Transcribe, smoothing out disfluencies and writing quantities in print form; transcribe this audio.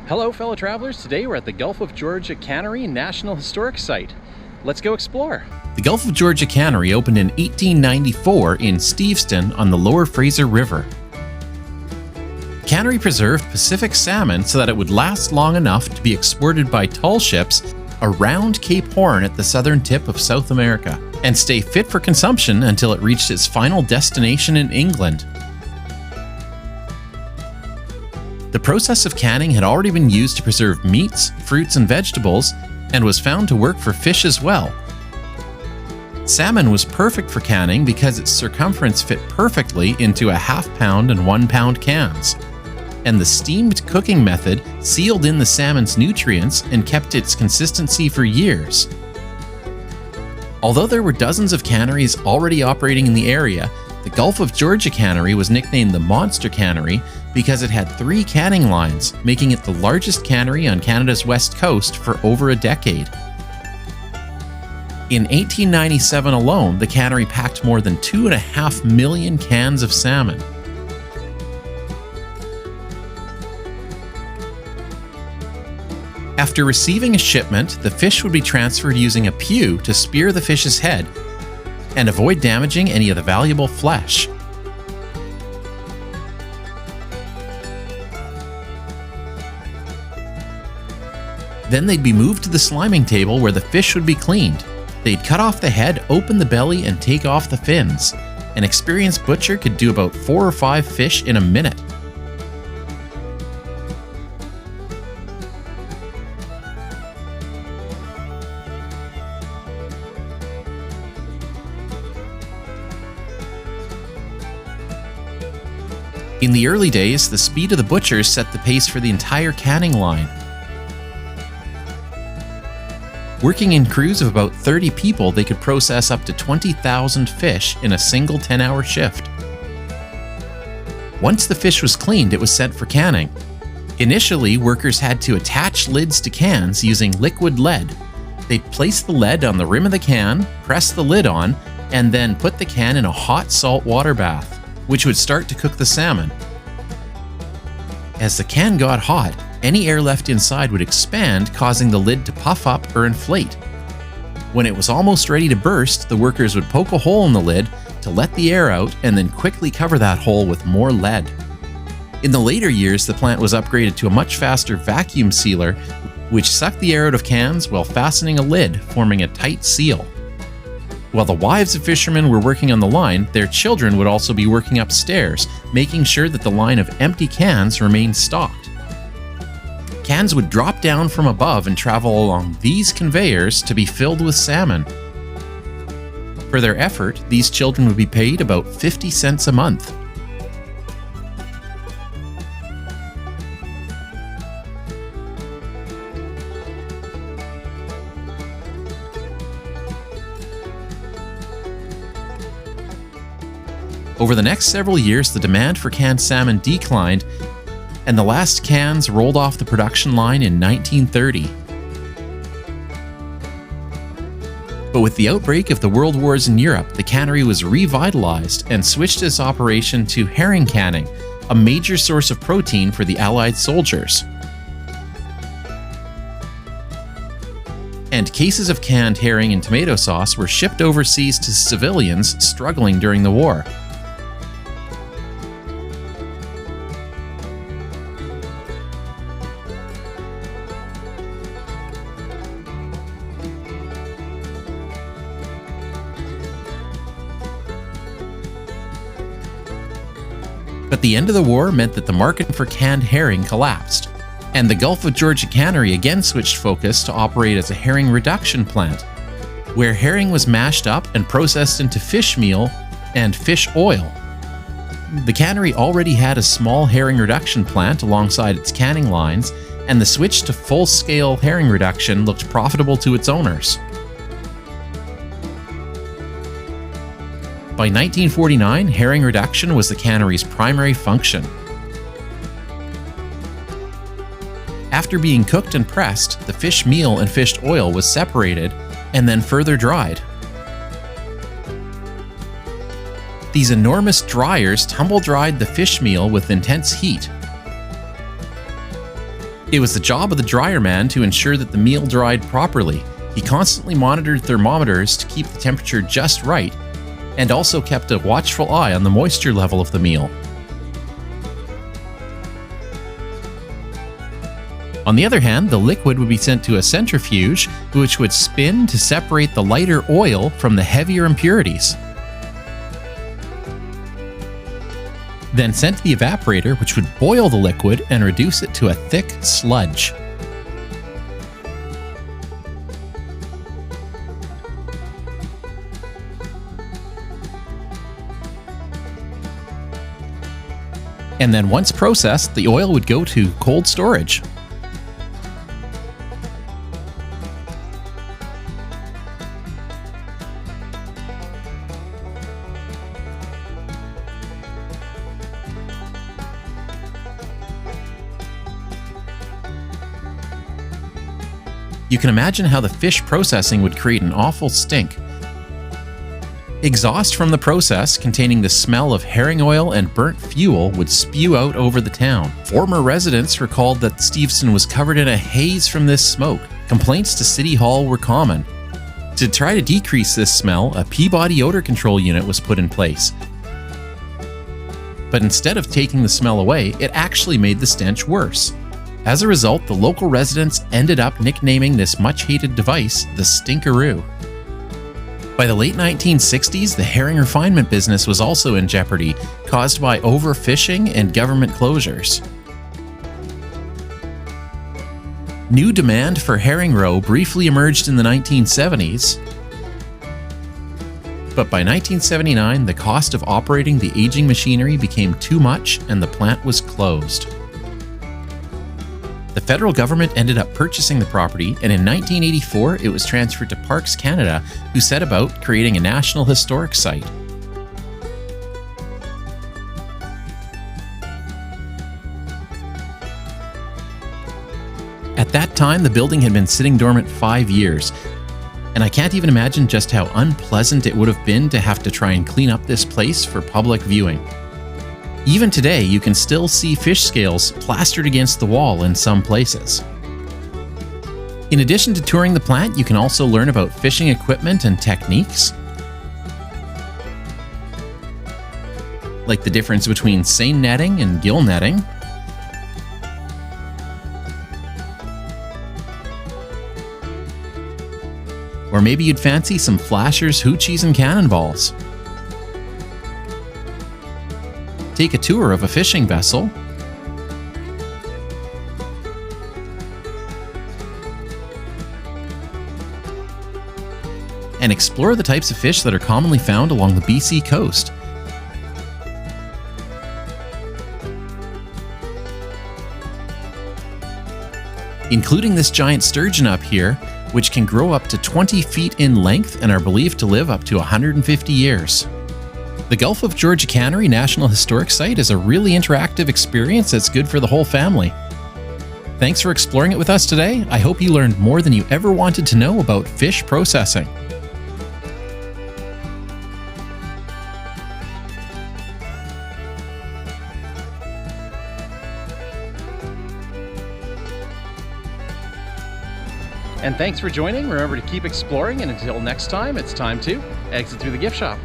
Hello fellow travelers, today we're at the Gulf of Georgia Cannery National Historic Site. Let's go explore. The Gulf of Georgia Cannery opened in 1894 in Steveston on the Lower Fraser River. Cannery preserved Pacific salmon so that it would last long enough to be exported by tall ships around Cape Horn at the southern tip of South America, and stay fit for consumption until it reached its final destination in England. The process of canning had already been used to preserve meats, fruits, and vegetables, and was found to work for fish as well. Salmon was perfect for canning because its circumference fit perfectly into a half-pound and 1-pound cans, and the steamed cooking method sealed in the salmon's nutrients and kept its consistency for years. Although there were dozens of canneries already operating in the area, the Gulf of Georgia Cannery was nicknamed the Monster Cannery because it had 3 canning lines, making it the largest cannery on Canada's west coast for over a decade. In 1897 alone, the cannery packed more than 2.5 million cans of salmon. After receiving a shipment, the fish would be transferred using a pew to spear the fish's head and avoid damaging any of the valuable flesh. Then they'd be moved to the sliming table where the fish would be cleaned. They'd cut off the head, open the belly, and take off the fins. An experienced butcher could do about 4 or 5 fish in a minute. In the early days, the speed of the butchers set the pace for the entire canning line. Working in crews of about 30 people, they could process up to 20,000 fish in a single 10-hour shift. Once the fish was cleaned, it was sent for canning. Initially, workers had to attach lids to cans using liquid lead. They'd place the lead on the rim of the can, press the lid on, and then put the can in a hot salt water bath, which would start to cook the salmon. As the can got hot, any air left inside would expand, causing the lid to puff up or inflate. When it was almost ready to burst, the workers would poke a hole in the lid to let the air out and then quickly cover that hole with more lead. In the later years, the plant was upgraded to a much faster vacuum sealer, which sucked the air out of cans while fastening a lid, forming a tight seal. While the wives of fishermen were working on the line, their children would also be working upstairs, making sure that the line of empty cans remained stocked. Cans would drop down from above and travel along these conveyors to be filled with salmon. For their effort, these children would be paid about 50 cents a month. Over the next several years, the demand for canned salmon declined, and the last cans rolled off the production line in 1930. But with the outbreak of the World Wars in Europe, the cannery was revitalized and switched its operation to herring canning, a major source of protein for the Allied soldiers. And cases of canned herring and tomato sauce were shipped overseas to civilians struggling during the war. But the end of the war meant that the market for canned herring collapsed, and the Gulf of Georgia Cannery again switched focus to operate as a herring reduction plant, where herring was mashed up and processed into fish meal and fish oil. The cannery already had a small herring reduction plant alongside its canning lines, and the switch to full-scale herring reduction looked profitable to its owners. By 1949, herring reduction was the cannery's primary function. After being cooked and pressed, the fish meal and fish oil was separated and then further dried. These enormous dryers tumble-dried the fish meal with intense heat. It was the job of the dryer man to ensure that the meal dried properly. He constantly monitored thermometers to keep the temperature just right, and also kept a watchful eye on the moisture level of the meal. On the other hand, the liquid would be sent to a centrifuge, which would spin to separate the lighter oil from the heavier impurities. Then sent to the evaporator, which would boil the liquid and reduce it to a thick sludge. And then once processed, the oil would go to cold storage. You can imagine how the fish processing would create an awful stink. Exhaust from the process, containing the smell of herring oil and burnt fuel, would spew out over the town. Former residents recalled that Steveston was covered in a haze from this smoke. Complaints to City Hall were common. To try to decrease this smell, a Peabody odor control unit was put in place. But instead of taking the smell away, it actually made the stench worse. As a result, the local residents ended up nicknaming this much-hated device the Stinkaroo. By the late 1960s, the herring refinement business was also in jeopardy, caused by overfishing and government closures. New demand for herring roe briefly emerged in the 1970s, but by 1979, the cost of operating the aging machinery became too much and the plant was closed. The federal government ended up purchasing the property, and in 1984 it was transferred to Parks Canada, who set about creating a National Historic Site. At that time, the building had been sitting dormant 5 years, and I can't even imagine just how unpleasant it would have been to have to try and clean up this place for public viewing. Even today, you can still see fish scales plastered against the wall in some places. In addition to touring the plant, you can also learn about fishing equipment and techniques, like the difference between seine netting and gill netting, or maybe you'd fancy some flashers, hoochies, and cannonballs. Take a tour of a fishing vessel, and explore the types of fish that are commonly found along the BC coast. Including this giant sturgeon up here, which can grow up to 20 feet in length and are believed to live up to 150 years. The Gulf of Georgia Cannery National Historic Site is a really interactive experience that's good for the whole family. Thanks for exploring it with us today. I hope you learned more than you ever wanted to know about fish processing. And thanks for joining. Remember to keep exploring, and until next time, it's time to exit through the gift shop.